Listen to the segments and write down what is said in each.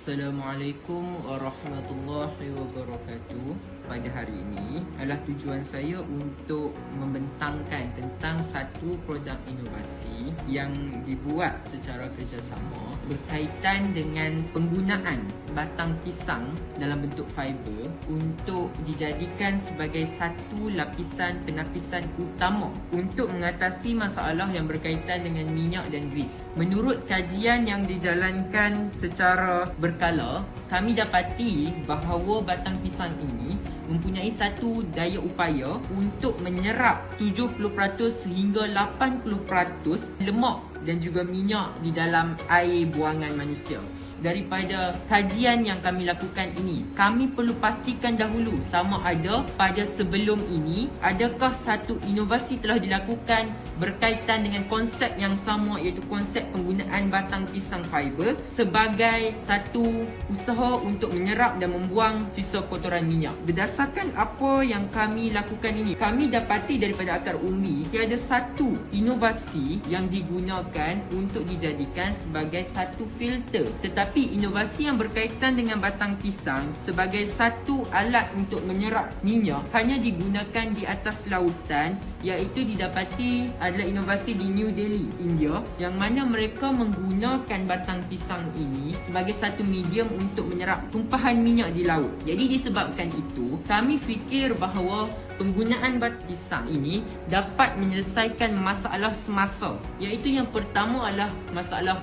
Assalamualaikum warahmatullahi wabarakatuh. Pada hari ini adalah tujuan saya untuk membentangkan tentang satu produk inovasi yang dibuat secara kerjasama berkaitan dengan penggunaan batang pisang dalam bentuk fiber untuk dijadikan sebagai satu lapisan penapisan utama untuk mengatasi masalah yang berkaitan dengan minyak dan gris. Menurut kajian yang dijalankan secara berkala, kami dapati bahawa batang pisang ini mempunyai satu daya upaya untuk menyerap 70% sehingga 80% lemak dan juga minyak di dalam air buangan manusia. Daripada kajian yang kami lakukan ini, kami perlu pastikan dahulu sama ada pada sebelum ini adakah satu inovasi telah dilakukan berkaitan dengan konsep yang sama, iaitu konsep penggunaan batang pisang fiber sebagai satu usaha untuk menyerap dan membuang sisa kotoran minyak. Berdasarkan apa yang kami lakukan ini, kami dapati daripada akar umbi tiada satu inovasi yang digunakan untuk dijadikan sebagai satu filter, tetapi inovasi yang berkaitan dengan batang pisang sebagai satu alat untuk menyerap minyak hanya digunakan di atas lautan, iaitu didapati adalah inovasi di New Delhi, India, yang mana mereka menggunakan batang pisang ini sebagai satu medium untuk menyerap tumpahan minyak di laut. Jadi disebabkan itu, kami fikir bahawa penggunaan batang pisang ini dapat menyelesaikan masalah semasa, iaitu yang pertama adalah masalah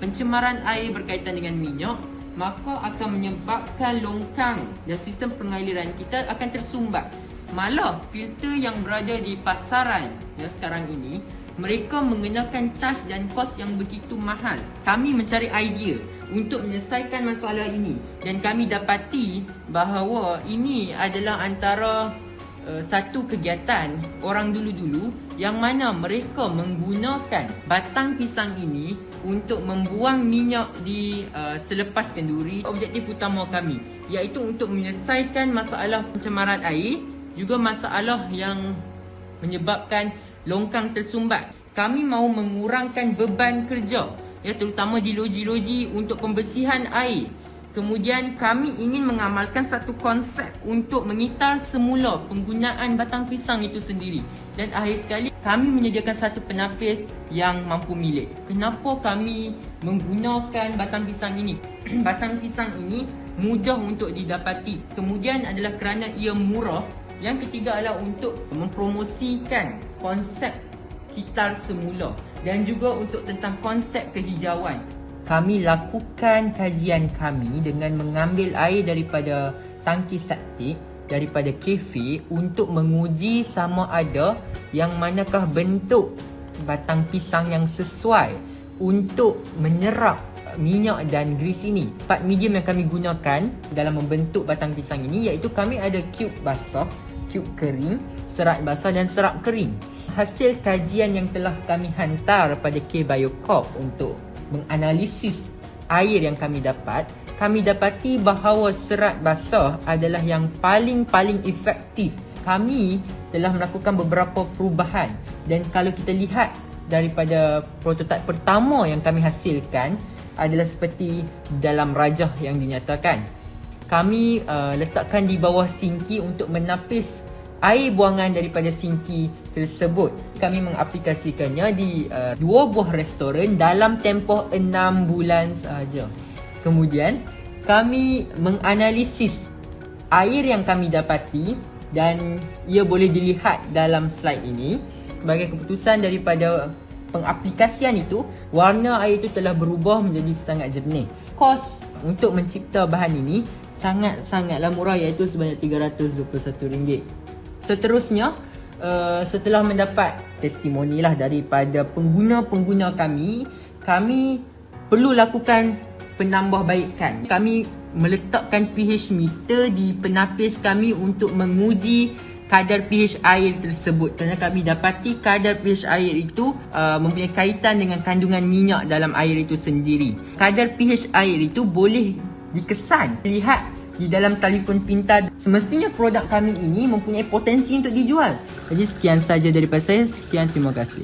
pencemaran air berkaitan dengan minyak, maka akan menyebabkan longkang dan sistem pengaliran kita akan tersumbat. Malah filter yang berada di pasaran yang sekarang ini, mereka mengenakan charge dan kos yang begitu mahal. Kami mencari idea untuk menyelesaikan masalah ini dan kami dapati bahawa ini adalah antara satu kegiatan orang dulu-dulu yang mana mereka menggunakan batang pisang ini untuk membuang minyak di selepas kenduri. Objektif utama kami iaitu untuk menyelesaikan masalah pencemaran air, juga masalah yang menyebabkan longkang tersumbat. Kami mahu mengurangkan beban kerja, ya, terutama di loji-loji untuk pembersihan air. Kemudian kami ingin mengamalkan satu konsep untuk mengitar semula penggunaan batang pisang itu sendiri. Dan akhir sekali, kami menyediakan satu penapis yang mampu milik. Kenapa kami menggunakan batang pisang ini? Batang pisang ini mudah untuk didapati. Kemudian adalah kerana ia murah. Yang ketiga adalah untuk mempromosikan konsep kitar semula dan juga untuk tentang konsep kehijauan. Kami lakukan kajian kami dengan mengambil air daripada tangki septik daripada kafe untuk menguji sama ada yang manakah bentuk batang pisang yang sesuai untuk menyerap minyak dan gris ini. 4 medium yang kami gunakan dalam membentuk batang pisang ini iaitu kami ada cube basah, cube kering, serat basah dan serat kering. Hasil kajian yang telah kami hantar pada K-Biocorp untuk menganalisis air yang kami dapat, kami dapati bahawa serat basah adalah yang paling efektif. Kami telah melakukan beberapa perubahan dan kalau kita lihat daripada prototipe pertama yang kami hasilkan adalah seperti dalam rajah yang dinyatakan. Kami letakkan di bawah sinki untuk menapis air buangan daripada sinki tersebut. Kami mengaplikasikannya di 2 buah restoran dalam tempoh 6 bulan sahaja. Kemudian kami menganalisis air yang kami dapati dan ia boleh dilihat dalam slide ini. Sebagai keputusan daripada pengaplikasian itu, warna air itu telah berubah menjadi sangat jernih. Kos untuk mencipta bahan ini sangatlah murah, iaitu sebanyak RM321. Seterusnya, setelah mendapat testimoni lah daripada pengguna-pengguna kami perlu lakukan penambahbaikan. Kami meletakkan pH meter di penapis kami untuk menguji kadar pH air tersebut, kerana kami dapati kadar pH air itu mempunyai kaitan dengan kandungan minyak dalam air itu sendiri. Kadar pH air itu boleh dikesan, lihat di dalam telefon pintar. Semestinya produk kami ini mempunyai potensi untuk dijual. Jadi sekian saja daripada saya. Sekian, terima kasih.